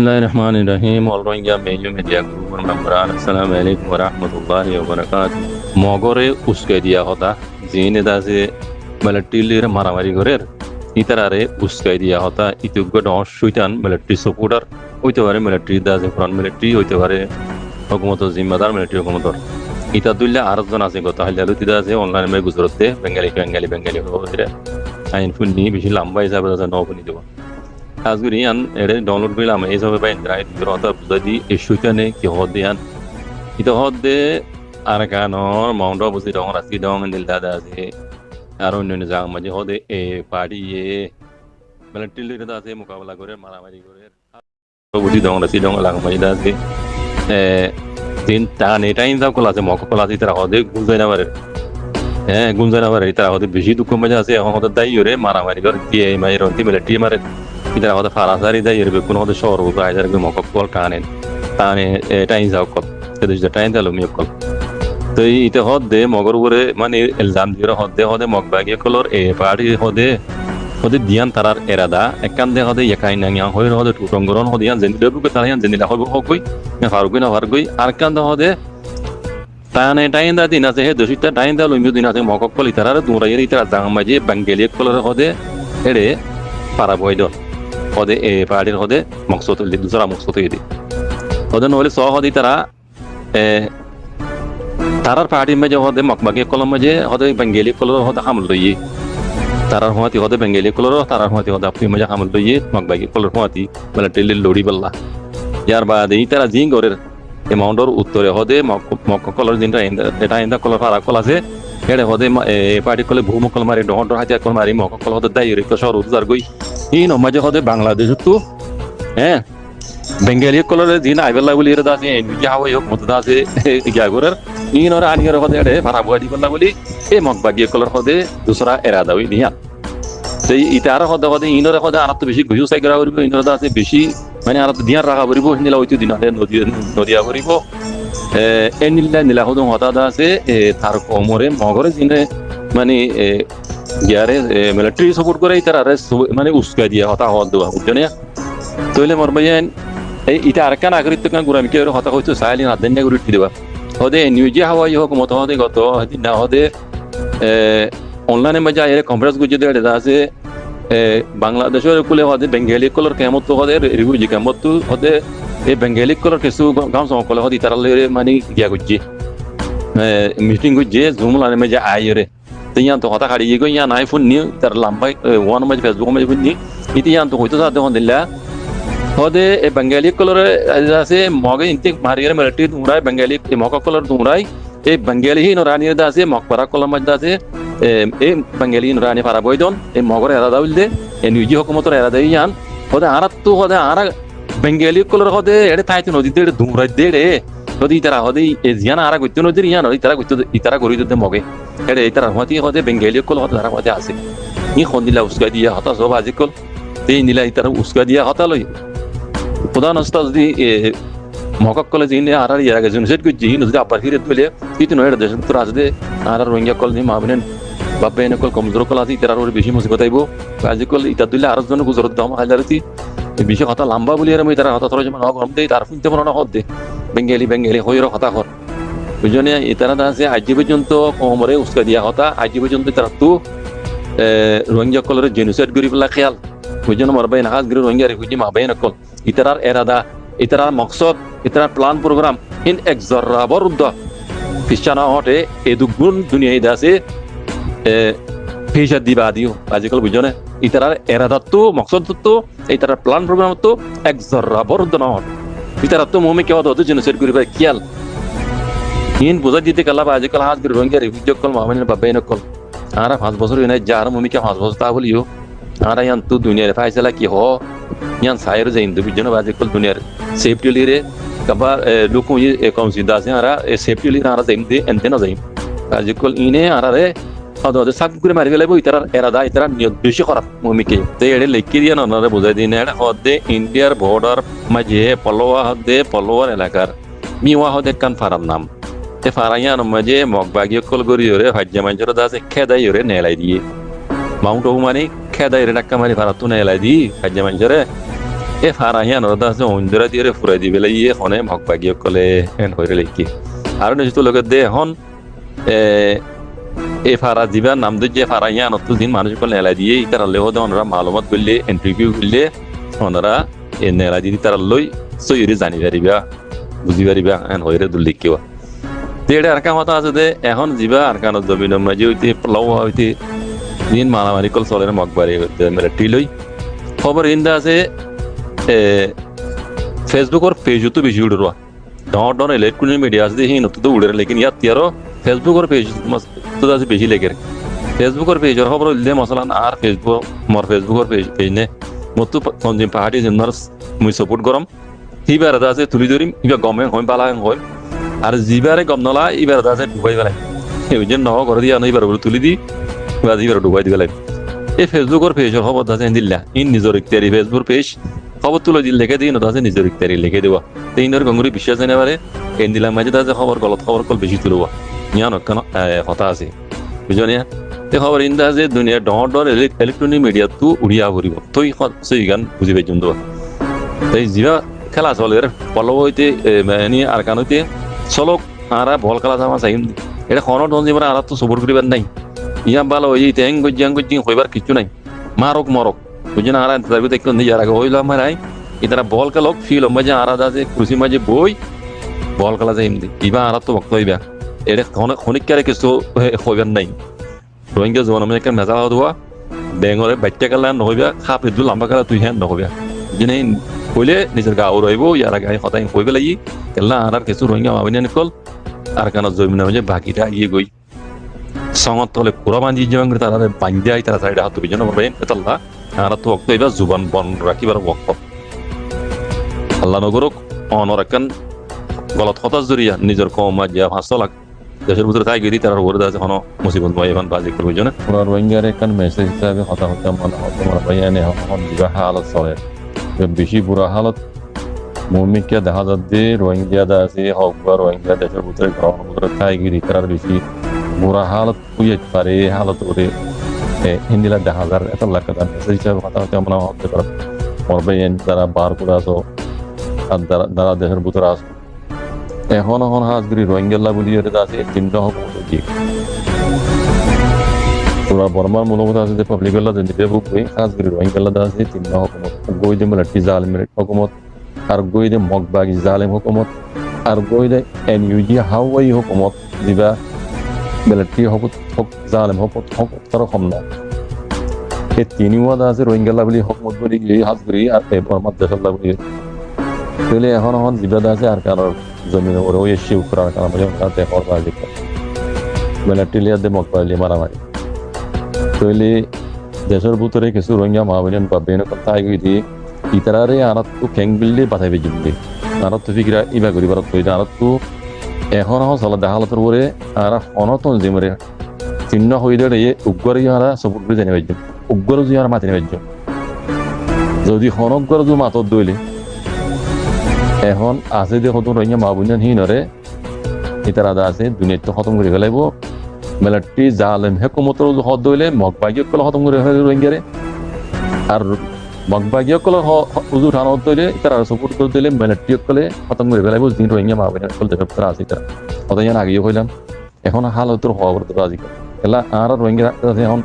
Bismillahirrahmanirrahim. All Rohingya Major Media Group membran. Assalamualaikum warahmatullahi wabarakatuh. মগরে উস্কে দিয়া হতা জিনে দাসে মিলিটারির মারামারি করের ইতারারে উস্কে দিয়া হতা ইতুগ্য ডস সুইতান মিলিটারি সাপোর্টার হইতে পারে মিলিটারি দাসে ফ্রন্ট মিলিটারি হইতে পারে হুকুমত জিম্মাদার মিলিটারি হুকুমতর ইতা দুইলা আরেকজন আছে গত হাইলালু তিদা আছে অনলাইন মে গুজরাতে বেঙ্গালি হইরে আইন ফুলনি বেশি লম্বা হিসাবে আছে নবনি দেব আজগুরি আন এরে ডাউনলোড করলাম এই সবে পাই রাইট গ্রহতা বুঝাদি ইস্যুটানে কি হদিয়ান ইতা হদে আর কানর মাউন্ট অবসি ডং রাসি ডং নিলদাদা আছে আর অন্যান্য জায়গা মাঝে হদে এ পার্টি এ মিলিটারি দাদা আছে মোকাবেলা করে মারামারি করে বুঝি ডং রাসি ডং লাগ মাঝে আছে তিন টান এটাই যাও কলা আছে মক কলা আছে তারা হদে গুঞ্জাই না পারে গুঞ্জাই না পারে তারা হদে বেশি দুঃখ মাঝে আছে এখন হদে দায়ী করে মারামারি করে দিয়ে মাই রন্তি মিলিটারি মারে ইতারা হদে ফারাসারি দায়ী করে কোনো হদে শহর আইজার মক কল টানে এটাই যাও কল সেটা টাইম দিলো মিয়ক কল তো ইতে হদে মগর উপরে মানে ইলজাম দিয়ে হদে মগবাগিয়ে কলর এ পার্টি হদে দিয়ান তারার এরাদা একান দে হদে একাই নাঙিয়া হইর হদে টুটঙ্গরন হদিয়ান জেন্দিলে বুকে তারায়ান জেন্দিলা হইব হকই না ফারুকই না ফারুকই আর কান দে হদে তানে টাইম দা দিন আছে হে দশিতা টাইম দা লইমিও দিন আছে মগক কল ইতারার দুরাইয়ের ইতারা জামাজে বাঙ্গেলিয়ে কলর হদে এড়ে পারা বইদন হদে এ পার্টির হদে মকসদ দুসরা মকসদ হইদি হদে নহলে স হদে তারা তারার পার্টির মাঝে হদে মকবাগিয়ে কলম মাঝে হদে বাঙ্গেলি কলর হদে হামল লইয়ে তারার হওয়াতি হদে বেঙ্গলি কলর তারার হওয়াতি হদে আপনি মজা হামল লইয়ে মগবাগি কলর হওয়াতি বলে টেলির লড়ি বললা যার বাদে তারা জিং গরের এমাউন্টর উত্তরে হদে মক কলর দিনটা এটা ইন্দা কলর ফারা কল আছে হেডে হদে পার্টি কলে ভূম কল মারি ডহর হাতিয়ার কল মারি মক কল হদে দাই রে শহর উদ্ধার গই এই নমাজে হদে বাংলাদেশ তো বেঙ্গলি কলরে দিন আইবেলা বলি এর দাসে নিজে হাওয়াই হোক মত দাসে ইয়া গরের ইনর আনিয়র হদে এডে ফারা বুয়াদি বললা বলি এই মগবাগি কলর হদে দুসরা এরাদা হই নিয়া সেই ইতার হদে ইনর হদে আর তো বেশি গুজু সাইগরা করিব ইনর দাসে বেশি মানে আর তো দিয়ার রাখা করিব নিলা হইতো দিনারে নদিয়া করিব নিলা হদম হতা দাসে তার কোমরে মগরে জিনে মানে গিয়ারে মিলিটারি সাপোর্ট করে ইতারে মানে উস্কা দিয়া হতা হদ দেওয়া বুঝছনে তইলে মরবাইন এই ইটা আর কান আগরিত কান গুরামি কে হতা হইতো সাইলিন আদেন গুরি দিবা হদে নিউজে হাওয়াই হোক মত হদে গত না হদে অনলাইনে মজা এর কনফারেন্স গুজে দেড় আছে বাংলাদেশের কুলে হদে বেঙ্গলি কলর কেমত হদে রিভিউ জি কেমত হদে এই বেঙ্গলি কলর কেসু গাম সম কলে হদে তারালে মানে গিয়া গুজে মিটিং গুজে জুম লানে মজা আইরে তিয়ান তো হতা খাড়ি গই ইয়া নাই ফোন নি তার লম্বাই ওয়ান মজ ফেসবুক মজ ফোন নি ইতিয়ান তো হইতো সাথে হদিল্লা হদে এ বেঙ্গলি কলর আছে মগে ইনতে মারিয়ার মিলিটারি দুমরাই বেঙ্গলি মক কলর দুমরাই এই বেঙ্গলি হি নরানি দাসে মকপরা কলম মজ দাসে এই বেঙ্গলি নরানি পারা বইদন এই মগর এরাদা উলদে এই নিউজি হুকুমতর এরাদা ইয়ান হদে আরাত তো হদে আরা বেঙ্গলি কলর হদে এড়ে তাইতে নদীতে এড়ে দুমরাই দেড়ে হদে ইতারা হদে এ জিয়ান আরা গইতে নদীর ইয়ান ইতারা গইতে ইতারা গরি দতে মগে এড়ে ইতারা হতি হদে বেঙ্গলি কল হদে আরা হদে আছে নি খন্দিলা উস্কা দিয়া হতা সব আজিকল তেই নিলা ইতারা উস্কা দিয়া হতা লই প্রধান ওস্তাদ যদি মকক কলে জিনে আর ইয়ার আগে জুনসেট কো জিন যদি আবার ফিরে তুলে ইতি নয় দেশ তো রাজদে আর রোহিঙ্গা কল নি মাবনেন বাপে নে কল কমজোর কল আতি তেরার বেশি মুসিবত আইবো আজি কল ইতা দুইলে আর জন গুজরত দাম হাজারতি এই বিষয় কথা লম্বা বলি আর মই তারা কথা থরে যেমন গরম দেই তার ফুনতে মনে না হদ দে বেঙ্গলি হইর কথা কর বুঝনে ইতারা আছে আজ পর্যন্ত কোমরে উস্কা দিয়া কথা আজ পর্যন্ত তারা তো রোহিঙ্গা কলরে জেনোসাইড করি বলা খেয়াল বুঝনে মরবাই না হাজ গরি রোহিঙ্গা রিফিউজি মাবাই না কল ইতারার এরাদা ইতারার মকসদ ইতারার প্ল্যান প্রোগ্রাম ইন এক্সরা বরুদ্ধ খ্রিস্টানা হটে এ দুগুণ দুনিয়া আছে পেশা দিবা দিও আজকাল বুঝনে ইতারার এরাদা তো মকসদ তো ইতারার প্ল্যান প্রোগ্রাম তো এক্সরা বরুদ্ধ না হট ইতারা তো মোমে কেওয়া হতো জেনোসাইড করি ভাই খেয়াল ইন বোঝা দিতে কালা আজকাল হাজ গরি রোহিঙ্গা রিফিউজি কল মাবাই বাবাই না কল আর 5 বছর হই না যার মোমে কে 5 বছর তা বলিও আর ইয়ান তো দুনিয়ার ফাইসলা কি হ yan sayr zain du bijno baje kol duniyar safety lire kaba loko ye consider se ara safety lire ara zaim de entena zaim baje kol ine ara re hado de sak gure mari gele bo itara erada itara niyot beshi kharap mumike te ede lekki diya na onare bojai din ede hode indiar border maje polwa elakar miwa hode kan faram nam te faraya no maje mogbagi kol gori yore hajja manjoro da se kheda yore nelai diye mount obu mani kheda yore dakka mari faratu nelai di hajja manjore এ ফারাহিয়ান ওরা আছে অঞ্জরা দিয়ে ফুরাই দি বেলা ইয়ে হনে mug বাগিয়ে কলে N হইরে লেখি আর নিশ্চিত লোকের দে এখন এ ফারা দিবা নাম দিয়ে ফারাহিয়ান অত দিন মানুষ কলে নেলা দিয়ে তারা লেহ দে ওনারা মালুমাত করলে ইন্টারভিউ করলে ওনারা এ নেলা দিয়ে তারা লই সইরে জানি পারিবা বুঝি পারিবা এন হইরে দুল লিখিবা তেড়ে আর কাম হতা আছে দে এখন যিবা আর কান জমিন মাঝে হইতে প্লাও হইতে দিন মারামারি কল চলে মগবাড়ি মেরে টিলই খবর ইন্দা আছে ফেসবুকৰ পেজো তো বেশি উড়ে রোয়া ডন ইলেকট্রনিক মিডিয়া আছে হি নতো উড়ে লেকিন ইয়াত ইয়ারো ফেসবুকৰ পেজ তো আছে বেশি লেগে ফেসবুকৰ পেজৰ খবর দিলে মছলা আর ফেসবুকৰ পেজ নে মতো সঞ্জিম পাহাড়ি জিন্নার মুই সাপোর্ট গরম হিবার আছে তুলি ধরিম ইবা গমে হইম পালা হইম আর জিবারে গম নলা ইবার আছে ডুবাই পেলাই এই যে নহ করে দিয়া নইবার তুলি দি বা জিবার ডুবাই দিবে লাগে এই ফেসবুকৰ পেজৰ খবর আছে দিল্লা ইন নিজর ইখতিয়ারি ফেসবুক পেজ খবর তুলে দিল লিখে দিই নতা আছে নিজের ইখতিয়ারি লিখে দেওয়া তিনের গঙ্গুরি বিশ্বাস জানে পারে এন দিলাম মাঝে আছে খবর গলত খবর কল বেশি তুলব ইয়ান কথা আছে বুঝলি তে খবর ইন্দা আছে দুনিয়া ডর ইলেকট্রনিক মিডিয়া তো উড়িয়া ভরিব তুই সেই গান বুঝি পাই জন্তু তাই জিবা খেলা চলে পলব হইতে মানে আর কান হইতে চলক আরা বল খেলা যাওয়া চাই এটা খনৰ ধন যিমান আর তো সবর করিবার নাই ইয়া ভালো হয়ে ট্যাং গজ্জিং হইবার কিছু নাই মারক মরক বুঝেন আর ইন্টারভিউ দেখতে নিজের আগে হইলো আমার ইতারা বল খেলক ফিল মাঝে আর আছে খুশি মাঝে বই বল খেলা যায় এমনি ইবা আর তো বক্ত হইবা এটা খনিকারে কিছু হইবার নাই রোহিঙ্গা জোয়ান আমি একটা মেজাল হওয়া বেঙ্গলে বাচ্চা খেলা নহইবা খাপ এদু লম্বা খেলা তুই হ্যাঁ নহইবা যিনি কইলে নিজের গাও রইব ইয়ার আগে সদাই হইবে লাগি কেলা আর কিছু রোহিঙ্গা মাবিনা নিকল আর কারণ জমিনা মাঝে বাকিটা ইয়ে গই সঙ্গত তলে পুরা বান্ধি যাবেন তারা বান্ধিয়াই তারা সাইডে হাত বিজন পাবেন এতাল্লা আর তো বক্ত এবার জুবান বন রাখিবার বক্ত আল্লাহ নগরক অনরাকান গলত হতাশ জরিয়া নিজের কম যা 500 লাখ দেশের ভিতরে তাই গেদি তার উপরে আছে কোনো মুসিবত নয় এবার বাজি করবে জন্য পুরা রোহিঙ্গার একখান মেসেজ হিসাবে কথা হতে মনে হতে মনে বাইয়ানে এখন দিবা হালত চলে বেশি বুড়া হালত মুমিকে দেখা যাচ্ছে রোহিঙ্গা আছে হোক বা রোহিঙ্গা দেশের ভিতরে গ্রহণ ভিতরে তাই গেদি তার বেশি বুড়া হালত কুইয়ে পারে হালত করে হিন্দিলা দেখা হাজার এত লাখ টাকা মেসেজ হিসাবে কথা হতে মনে হতে পারে মরবেন যারা বার করে আসো আর যারা দেশের ভিতরে আসো এখন হাজগিরি রোহিঙ্গা বলি আছে তিনটা হোক তোরা বর্মার মূলকতা আছে যে পাবলিক যে বুক বই হাজগিরি রোহিঙ্গা আছে তিনটা হকুমত গই দে মিলিটারি জালিম হকুমত আর গই দে মগবাগি জালিম হকুমত আর গই দে এনইউজি হাওয়াই হকুমত দিবা মিলিটারি হক জালিম হক তার কম না এই তিনিওয়াদা আছে রোহিঙ্গা বলি হকুমত বলি হাজগিরি আর বর্মার দেশের বলি তাহলে এখন জিবাদা আছে আর কারোর জমিন ওরে ওই শিব করার কারণ দেখার বাজি মিলিটারি দে মগবাগি মারামারি তাহলে দেশের ভিতরে কিছু রোহিঙ্গা মহাবিনান পাবেন তাই গই ইতারারে আনাত তো খ্যাং বিল্লে বাধাইবে জিমবে আনাত তো ফিকরা ইবা করি বারত কই আনাত তো এখন চলা দেখালতর পরে আর অনতন জিমরে চিহ্ন হইলে এ উগ্র ইয়ারা সবুত করে জানি পাইছো উগ্র ইয়ারা মাতি পাইছো যদি হনগ্র জু মাতত দইলে এখন আছে যে কত রোহিঙ্গা মহাবিনান হিনরে ইতারা আছে দুনিয়াতে খতম করে ফেলাইব মিলিটারি জালেম হেকুমতর হদ দইলে মগবাগিয় কল খতম করে ফেলাইব রোহিঙ্গারে আর মগবাগিয় কল উজু ঠান দইলে তারা সাপোর্ট করে দিলে মিলিটারি কলে খতম করে ফেলাইব দিন রোহিঙ্গা মহাবিনান কল দেশের ভিতরে আছে তারা অতজন আগেও কইলাম এখন হালতর হওয়া করতে রাজি এলা আর রোহিঙ্গা এখন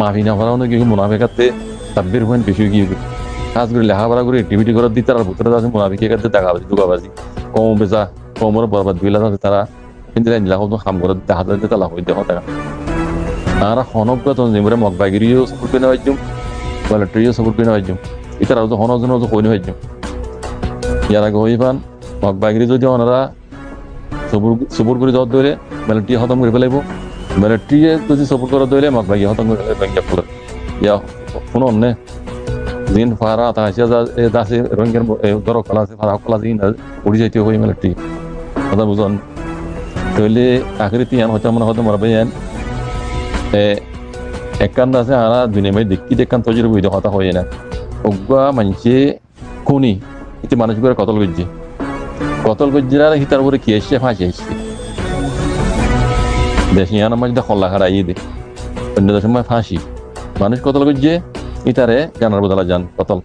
মাফি না করানো কি মুনাফিকাতে তাব্বির হইন বেশি গিয়ে কাজ করে লেখাপড়া করে অ্যাক্টিভিটি করার দিই তার ভিতরে আছে মুনাফিকের কাছে টাকাবাজি দুগাবাজি কম বেচা কমর বরবাদ বিলা আছে তারা কিন্তু নিলা কত কাম করে দেখা যায় তালা হয়ে দেখা টাকা আর হনগ্রত যেমরে মগবাগিরিও সাপোর্ট করে নেওয়ার জন্য মিলিটারিও সাপোর্ট করে নেওয়ার জন্য এটার তো হনজন হয়ে নেওয়ার জন্য ইয়ার আগে হয়ে পান মগবাগিরি যদি ওনারা সাপোর্ট করে দেওয়ার ধরে মিলিটারি খতম করে ফেলাইব মিলিটারি যদি সাপোর্ট করার ধরে মগবাগি খতম করে ফেলাইব ইয়া কোনো অন্য দিন ফারা আছে আছে রোহিঙ্গার ধরো কলা আছে ফারা কলা দিন উড়ি যাইতে হয়ে মিলিটারি কথা বুঝুন তাহলে আকৃতি ইয়ান হতে মনে হতে মরবে ইয়ান একান্ত আছে আরা দুনিয়া মাঝে দেখি দেখান তজির বইতে কথা হয় না অজ্ঞা মানছে খুনি এতে মানুষ করে কতল গজ্জে আর হিতার উপরে কি আসছে ফাঁসি আসছে দেশ ইয়ান মাঝে খল্লা খারা ইয়ে দে অন্য দেশের সময় ফাঁসি মানুষ কতল গজ্জে ইতারে জানার বদলা যান কতল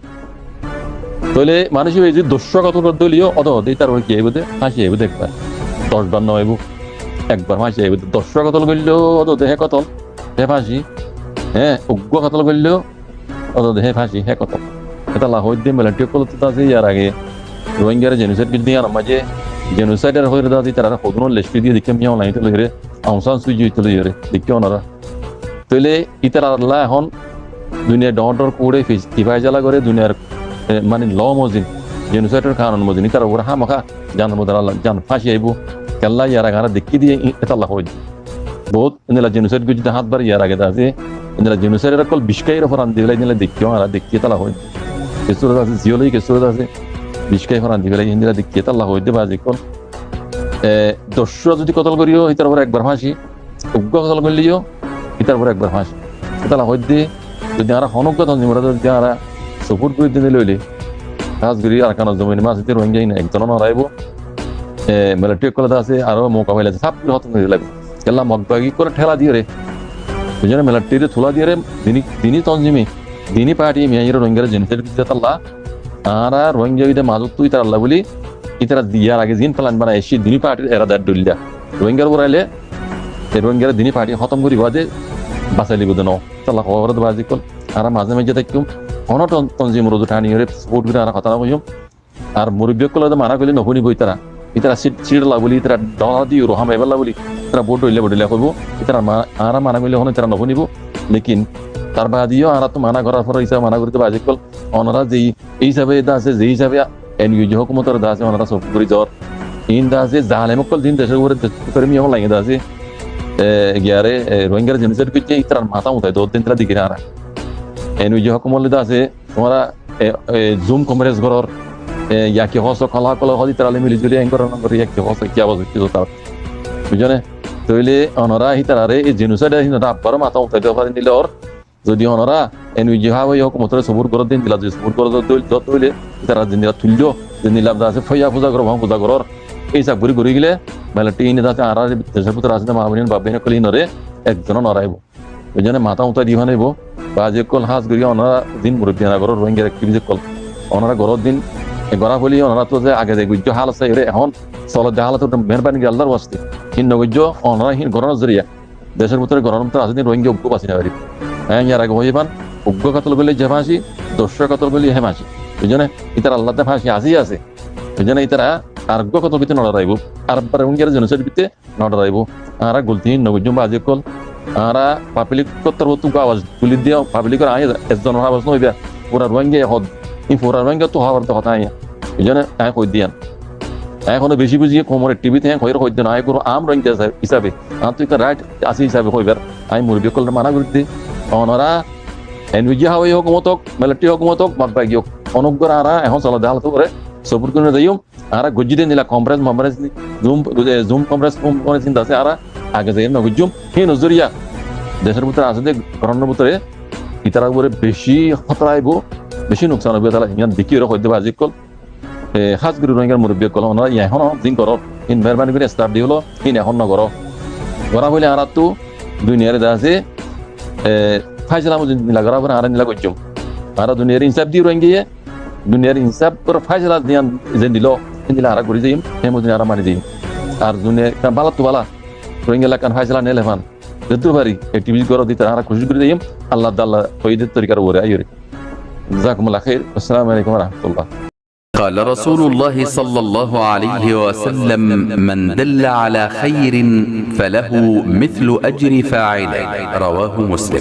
তাহলে মানুষ এই যে 200 কত দলীয় অত হতেই তার ওই কি আইব ফাঁসি আইব একবার 10 বার নয় একবার ফাঁসি আইব 200 কতল করলেও অত দেহে কতল হে ফাঁসি হ্যাঁ উগ্র কতল করলেও অত দেহে ফাঁসি হে কতল এটা লাহোর দিয়ে মিলিটারি কলতে আছে ইয়ার আগে রোহিঙ্গার জেনোসাইড কিন্তু আর মাঝে জেনোসাইডের হয়ে দাদি তারা কখনো লেসপি দিয়ে দেখে মিয়াও নাই তুলে রে আউসান সুইজি তুলে রে দেখে ওনারা তাহলে ইতার আল্লাহ এখন দুনিয়া ডর করে কিভাবে জ্বালা করে দুনিয়ার মানে ল মজিন জেনোসাইডের কারণ মজিন তার ওরা হামাখা জানার মধ্যে আল্লাহ জান ফাঁসি আইব কেল্লা ইয়ার আগে দেখি দিয়ে এটা আল্লাহ হয়ে বহুত এনে জেনোসাইড যদি হাত বার ইয়ার আগে আছে এনে জেনোসাইডের কল বিষ্কাইয়ের ফরান দিলে এনে দেখিও আর দেখিয়ে তালা হয় কেসুরত আছে জিওলই কেসুরত আছে বিষ্কাই ফরান দিলে এনে দেখিয়ে তাল্লাহ হয়ে দেবা যে কল 200 যদি কতল করিও ইতার উপর একবার ফাঁসি উগ্র কতল করলিও ইতার উপর একবার ফাঁসি তালা হয়ে দিয়ে যদি আমরা হনক কথা নিমরা যদি আমরা সাপোর্ট করে দিলে লইলে কাজগুলি আর কারণ জমিন মাছ দিতে রোহিঙ্গাই না একজন নড়াইব মিলিটারি কলেজ আছে আরো মোকাবিলা আছে সব হত করে লাগবে কেলা মগবাগি করে ঠেলা দিয়ে রে বুঝলেন মিলিটারি থুলা দিয়ে রে দিনই তঞ্জিমি দিনই পার্টি মিয়াইর রোহিঙ্গার জেনোসাইড দিতে আল্লাহ আর রোহিঙ্গা বিদে মাজত তুই তার আল্লাহ বলি ইতারা দিয়ার আগে জিন প্ল্যান বানায় এসে দিনই পার্টির এরাদার ডুলিয়া রোহিঙ্গার উপর আইলে রোহিঙ্গার দিনই পার্টি খতম করি বাদে বাঁচাই লিব দেন তাল্লাহ খবর বাজি কল আর মাঝে মাঝে দেখুম অনট তঞ্জিম রোদ টানি সাপোর্ট করে আর কথা কইম আর মুরব্বী কলে মানা করলে নশুনিব তারা ইতারা সিট লাগবলি ইতারা ডলা দিয়ে রহাম এবার লাগবলি তারা বোট বডিলে কইব ইতারা আর মানা করলে হন তারা নশুনিব লেকিন তার বাদিও আর তো মানা করার পর হিসাবে মানা করতে বাজি কল ওনারা যেই এই হিসাবে এটা আছে যেই হিসাবে এনইউজি হুকুমতের দা আছে ওনারা সব করে জ্বর ইন দা আছে জালে মকল দিন দেশের উপরে প্রেমী হল লাগে দা আছে গিয়ারে রোহিঙ্গার জেনোসাইড করছে ইতার মাথা উঠায় 2 দিন তারা দিকে আর এনইউজি হুকুমত দা আছে তোমরা জুম কংগ্রেস ঘরের ইয়াকে হস কলা কলা হদি তারালে মিলি জুলি এঙ্কর করে ইয়াকে হস কি আওয়াজ হচ্ছে তার বুঝনে তইলে ওনারা হিতারে এই জেনোসাইড হিনরা আবার মাথা উঠাই দেওয়া পারেন দিলে ওর যদি ওনারা এনইউজি হাওয়াই হুকুমতের সবুর করে দিন দিলা যে সবুর করে যত হইলে তারা দিনরা তুললো যে নিলাম দা আছে ফয়া পূজা করো ভাঙ পূজা করর এই সব ঘুরি ঘুরি গেলে মেলাটি ইনে দাতে আর দেশের পুত্র আছে মাহবুবিন বাবিনে কলি নরে একজন নরাইব বুঝনে মাথা উঠাই দিবা নাইব বা যে কল হাজ করি ওনারা দিন মুরব্বী না করর রোহিঙ্গার অ্যাক্টিভিটি কল ওনারা ঘরের দিন গড়া বলি ওনারা তো যে আগে যে গুজ্জ হাল আছে এরে এখন চলত হালত মেহরবানি আল্লাহর ওয়াস্তে হিন নগুজ্জ ওনারা হিন ঘরের জরিয়া দেশের ভিতরে গরম তো আছে রোহিঙ্গা উগ্র বাঁচি না পারি হ্যাঁ ইয়ার আগে হইবান উগ্র কাতল বলি যে ফাঁসি 200 কাতল বলি হে ফাঁসি বুঝনে ইতার আল্লাহতে ফাঁসি আসি আছে বুঝনে ইতারা আর উগ্র কাতল ভিতরে নড়াইব আর রোহিঙ্গার জেনোসাইড ভিতরে নড়াইব আর গুলতি নগুজ্জ বাজে কল আর পাবলিক কত্তর তুক আওয়াজ তুলি দিয়া পাবলিকের আয় একজন আওয়াজ নইবা পুরা রোহিঙ্গা হদ ই পুরা রোহিঙ্গা তো হওয়ার কথা আয় বুঝনে আয় কই দিয়ান এখনো বেশি বুঝিয়ে কোমরের টিভিতে হ্যাঁ কইর কই দেন আয় করো আম রোহিঙ্গা হিসাবে আর তুই রাইট আসি হিসাবে কইবার আমি মুরব্বী কল মানা করতে ওনারা এনইউজি হাওয়াই হুকুমতক মিলিটারি হুকুমতক মগবাগি অনুগ্রহ আর এখন চলা দেখাল তো করে সবুর করে দিও আর গুজিদে নিলা কমপ্রেস মমরেস জুম কমপ্রেস চিন্তা আছে আর আগে যাই নগুজুম সেই নজরিয়া দেশের ভিতরে আছে যে করোনার ভিতরে ইতার উপরে বেশি খতরা আইব বেশি নোকসান হইব তাহলে ইমান দেখি ওরা হইতে বাজি কল হাজ গুরু রোহিঙ্গার মুরব্বী কল ওনারা এখন দিন করো ইন মেহরবানি করে স্টার্ট দিয়ে হলো ইন এখন নগর গড়া বলে আর তো দুনিয়ারে দা আছে ফাইজলাম নিলা গড়া বলে আর নিলা গজ্জুম আর দুনিয়ার ইনসাফ দিয়ে রোহিঙ্গিয়ে দুনিয়ার ইনসাফ করে ফাইজলা দিয়ান যে দিল দিলা আর ঘুরে যাইম হেমুদিন আর মারি যাইম আর দুনিয়া বালা তো বালা রোহিঙ্গা এলাকার ফাইজলা নেলে ফান যেতে পারি অ্যাক্টিভিটি করে দিতে আর খুশি করে যাইম আল্লাহ আল্লাহ কইদের তরিকার উপরে আইরে জাযাকুমুল্লাহ খাইর আসসালামু আলাইকুম ওয়া রাহমাতুল্লাহ قال رسول الله صلى الله عليه وسلم من دل على خير فله مثل أجر فاعله رواه مسلم